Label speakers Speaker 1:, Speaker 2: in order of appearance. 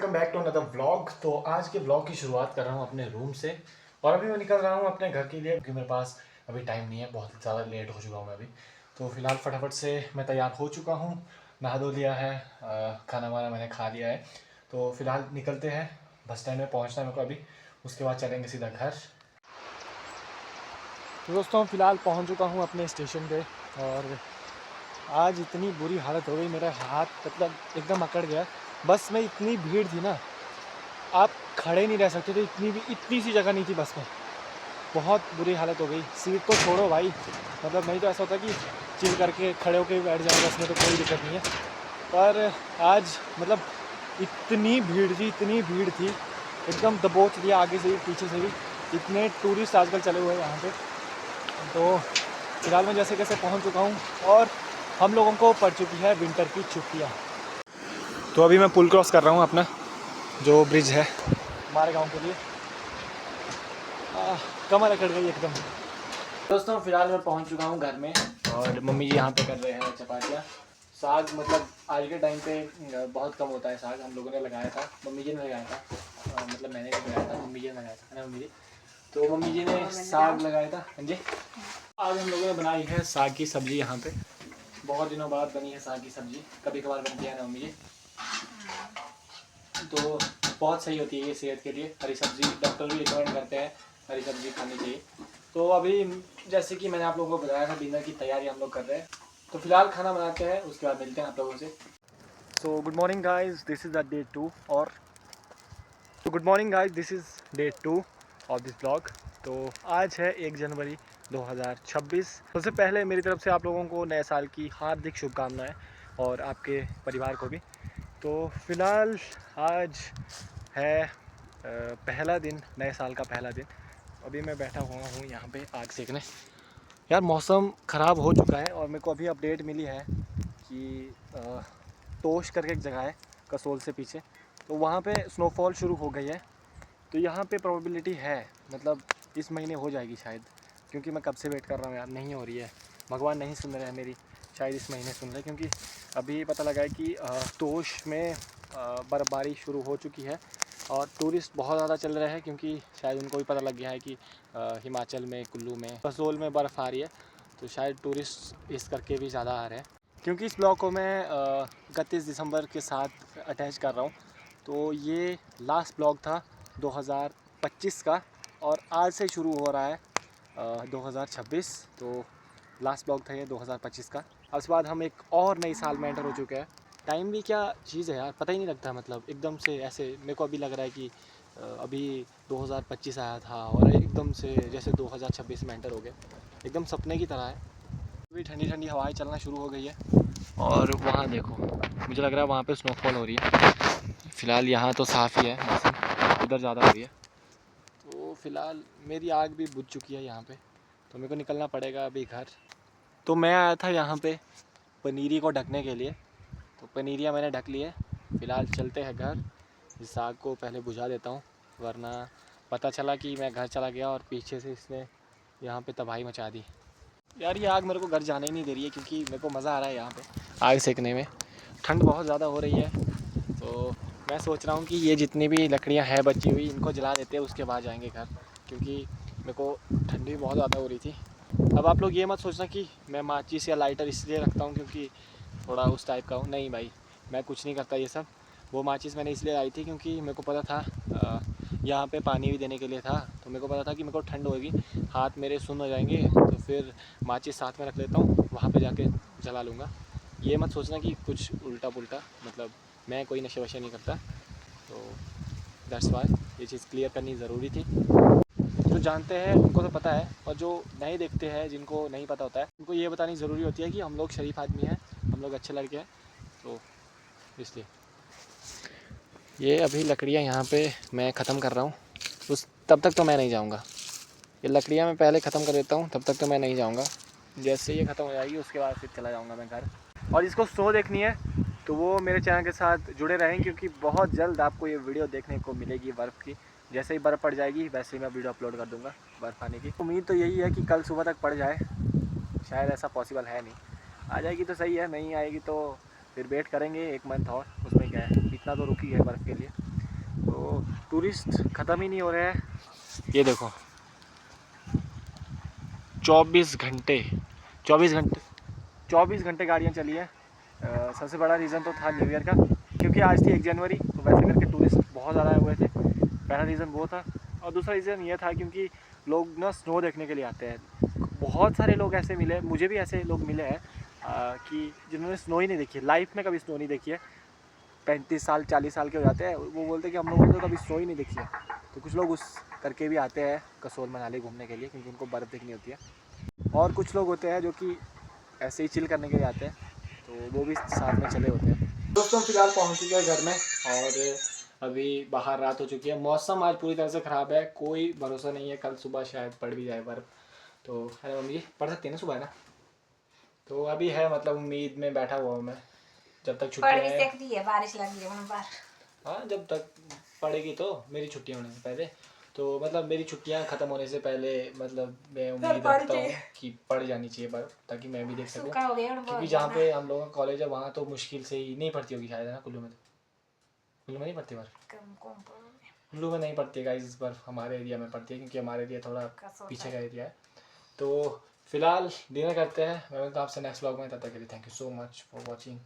Speaker 1: Welcome back to another vlog. तो आज के व्लॉग की शुरुआत कर रहा हूँ अपने रूम से और अभी मैं निकल रहा हूँ अपने घर के लिए क्योंकि मेरे पास अभी टाइम नहीं है, बहुत ज़्यादा लेट हो चुका हूँ मैं अभी। तो फिलहाल फटाफट से मैं तैयार हो चुका हूँ, नहा धो लिया है, खाना वाना मैंने खा लिया है। तो फिलहाल निकलते हैं, बस स्टैंड में पहुँचना है मेरे को अभी, उसके बाद चलेंगे सीधा घर। तो दोस्तों फिलहाल पहुँच चुका हूँ अपने स्टेशन पे और आज इतनी बुरी हालत हो गई, मेरा हाथ मतलब एकदम अकड़ गया। बस में इतनी भीड़ थी ना, आप खड़े नहीं रह सकते थे, इतनी सी जगह नहीं थी बस में। बहुत बुरी हालत हो गई, सीट को छोड़ो भाई, मतलब नहीं तो ऐसा होता कि चिल करके खड़े होकर बैठ जाए बस में तो कोई दिक्कत नहीं है। पर आज मतलब इतनी भीड़ थी, एकदम दबोच दिया आगे से भी पीछे से भी। इतने टूरिस्ट आजकल चले हुए हैं यहाँ पे। तो फिलहाल मैं जैसे कैसे पहुँच चुका हूँ और हम लोगों को पड़ चुकी है विंटर की छुट्टियाँ। तो अभी मैं पुल क्रॉस कर रहा हूँ अपना, जो ब्रिज है हमारे गांव के लिए। कमर अकड़ गई एकदम। दोस्तों फिलहाल मैं पहुंच चुका हूं घर में और मम्मी जी यहाँ पे कर रहे हैं चपातियाँ। साग मतलब आज के टाइम पे बहुत कम होता है साग, हम लोगों ने लगाया था, मम्मी जी ने लगाया था, मतलब मैंने नहीं लगाया था, मम्मी जी ने लगाया था ना मम्मी जी। तो मम्मी जी ने साग लगाया था। हाँ जी, आज हम लोगों ने बनाई है साग की सब्ज़ी यहाँ पे। बहुत दिनों बाद बनी है साग की सब्ज़ी, कभी कभार बनती है ना मम्मी जी, तो बहुत सही होती है ये सेहत के लिए। हरी सब्ज़ी डॉक्टर भी रिकमेंड करते हैं, हरी सब्ज़ी खानी चाहिए। तो अभी जैसे कि मैंने आप लोगों को बताया था, डिनर की तैयारी हम लोग कर रहे हैं। तो फिलहाल खाना बनाते हैं, उसके बाद मिलते हैं आप लोगों से। So good morning guys, this is the day 2 और तो good morning guys, this is day 2 of this blog. तो आज है 1 जनवरी 2026। सबसे पहले मेरी तरफ से आप लोगों को नए साल की हार्दिक शुभकामनाएं और आपके परिवार को भी। तो फिलहाल आज है पहला दिन, नए साल का पहला दिन। अभी मैं बैठा हुआ हूँ यहाँ पे आग सेकने। यार मौसम ख़राब हो चुका है और मेरे को अभी अपडेट मिली है कि तोश करके एक जगह है कसोल से पीछे, तो वहाँ पे स्नोफॉल शुरू हो गई है। तो यहाँ पे प्रोबेबिलिटी है, मतलब इस महीने हो जाएगी शायद, क्योंकि मैं कब से वेट कर रहा हूँ यार, नहीं हो रही है। भगवान नहीं सुन रहे हैं मेरी, शायद इस महीने सुन रहे, क्योंकि अभी पता लगा है कि तोश में बर्फ़बारी शुरू हो चुकी है और टूरिस्ट बहुत ज़्यादा चल रहे हैं, क्योंकि शायद उनको भी पता लग गया है कि हिमाचल में, कुल्लू में, कसोल में बर्फ़ आ रही है। तो शायद टूरिस्ट इस करके भी ज़्यादा आ रहे हैं, क्योंकि इस ब्लॉग को मैं 31 दिसंबर के साथ अटैच कर रहा हूँ। तो ये लास्ट ब्लॉग था 2025 का और आज से शुरू हो रहा है 2026। तो लास्ट ब्लॉग था ये 2025 का। अब उसके बाद हम एक और नई साल में एंटर हो चुके हैं। टाइम भी क्या चीज़ है यार, पता ही नहीं लगता, मतलब एकदम से ऐसे मेरे को अभी लग रहा है कि अभी 2025 आया था और एकदम से जैसे 2026 में एंटर हो गए, एकदम सपने की तरह है। अभी ठंडी ठंडी हवाएं चलना शुरू हो गई है और वहाँ देखो, मुझे लग रहा है वहाँ पे स्नोफॉल हो रही है। फ़िलहाल यहाँ तो साफ़ ही है मौसम, उधर ज़्यादा हो रही है। तो फ़िलहाल मेरी आग भी बुझ चुकी है यहाँ पे, तो मेरे को निकलना पड़ेगा अभी घर। तो मैं आया था यहाँ पे पनीरी को ढकने के लिए, तो पनीरियाँ मैंने ढक ली है। फ़िलहाल चलते हैं घर, इस आग को पहले बुझा देता हूँ, वरना पता चला कि मैं घर चला गया और पीछे से इसने यहाँ पे तबाही मचा दी। यार ये आग मेरे को घर जाने ही नहीं दे रही है, क्योंकि मेरे को मज़ा आ रहा है यहाँ पे आग सेकने में। ठंड बहुत ज़्यादा हो रही है, तो मैं सोच रहा हूँ कि ये जितनी भी लकड़ियाँ हैं बची हुई, इनको जला देते हैं, उसके बाद जाएंगे घर, क्योंकि मेरे को ठंडी बहुत ज़्यादा हो रही थी। अब आप लोग ये मत सोचना कि मैं माचिस या लाइटर इसलिए रखता हूँ क्योंकि थोड़ा उस टाइप का हूँ, नहीं भाई, मैं कुछ नहीं करता ये सब। वो माचिस मैंने इसलिए लाई थी क्योंकि मेरे को पता था यहाँ पे पानी भी देने के लिए था, तो मेरे को पता था कि मेरे को ठंड होगी, हाथ मेरे सुन्न हो जाएंगे, तो फिर माचिस साथ में रख लेता हूँ, वहाँ पे जाके जला लूँगा। ये मत सोचना कि कुछ उल्टा पुल्टा, मतलब मैं कोई नशे वशे नहीं करता। तो दैट्स वाई ये चीज़ क्लियर करनी ज़रूरी थी। जो जानते हैं उनको तो पता है, और जो नहीं देखते हैं, जिनको नहीं पता होता है, उनको ये बतानी ज़रूरी होती है कि हम लोग शरीफ आदमी हैं, हम लोग अच्छे लड़के हैं। तो इसलिए ये अभी लकड़ियाँ यहाँ पे मैं ख़त्म कर रहा हूँ, उस तब तक तो मैं नहीं जाऊँगा। ये लकड़ियाँ मैं पहले ख़त्म कर देता हूँ, तब तक तो मैं नहीं जाऊँगा। जैसे ये ख़त्म हो जाएगी उसके बाद फिर चला जाऊँगा मैं घर। और जिसको शो देखनी है तो वो मेरे चैनल के साथ जुड़े रहें, क्योंकि बहुत जल्द आपको ये वीडियो देखने को मिलेगी बर्फ़ की। जैसे ही बर्फ़ पड़ जाएगी वैसे ही मैं वीडियो अपलोड कर दूँगा बर्फ़ आने की। उम्मीद तो यही है कि कल सुबह तक पड़ जाए, शायद ऐसा पॉसिबल है नहीं। आ जाएगी तो सही है, नहीं आएगी तो फिर वेट करेंगे 1 मंथ और, उसमें क्या है, इतना तो रुकी है बर्फ़ के लिए। तो टूरिस्ट ख़त्म ही नहीं हो रहे हैं। ये देखो 24 घंटे 24 घंटे गाड़ियाँ चली है। सबसे बड़ा रीज़न तो था न्यू ईयर का, क्योंकि आज थी 1 जनवरी, तो वैसे करके टूरिस्ट बहुत ज़्यादा आए हुए थे। पहला रीज़न वो था, और दूसरा रीज़न ये था क्योंकि लोग ना स्नो देखने के लिए आते हैं। बहुत सारे लोग ऐसे मिले, मुझे भी ऐसे लोग मिले हैं कि जिन्होंने स्नो ही नहीं देखी है, लाइफ में कभी स्नो नहीं देखी है। 35 साल 40 साल के हो जाते हैं, वो बोलते हैं कि हम लोगों ने तो कभी स्नो ही नहीं देखी है। तो कुछ लोग उस करके भी आते हैं कसोल मनाली घूमने के लिए, क्योंकि उनको बर्फ़ देखनी होती है। और कुछ लोग होते हैं जो कि ऐसे ही चिल करने के लिए आते हैं, तो वो भी साथ में चले होते हैं। दोस्तों फिलहाल पहुंच चुके हैं घर में, और अभी बाहर रात हो चुकी है। मौसम आज पूरी तरह से ख़राब है, कोई भरोसा नहीं है, कल सुबह शायद पड़ भी जाए बर्फ़। तो अरे मम्मी पढ़ सकती है ना सुबह, है ना? तो अभी है, मतलब उम्मीद में बैठा हुआ हूँ मैं, जब तक छुट्टियाँ हैं।
Speaker 2: सकती है, बारिश लगी है वहाँ पर।
Speaker 1: हाँ, जब तक पड़ेगी तो मेरी छुट्टियाँ होने से पहले, तो मतलब मेरी छुट्टियाँ ख़त्म होने से पहले, मतलब मैं उम्मीद रखता हूँ कि पड़ जानी चाहिए बर्फ़, ताकि मैं भी देख सकूँ। क्योंकि जहाँ पे हम लोगों का कॉलेज है वहाँ तो मुश्किल से ही नहीं पड़ती होगी शायद, है ना? कुल्लू में, तो कुल्लू में नहीं पड़ती बर्फ़। कुल्लू में नहीं पड़ती है गाइस बर्फ़, हमारे एरिया में पड़ती है, क्योंकि हमारे एरिया थोड़ा पीछे का एरिया है। तो फिलहाल डिनर करते हैं, मैं मिलता हूँ आपसे नेक्स्ट व्लॉग में। तब तक के लिए thank you so much for watching.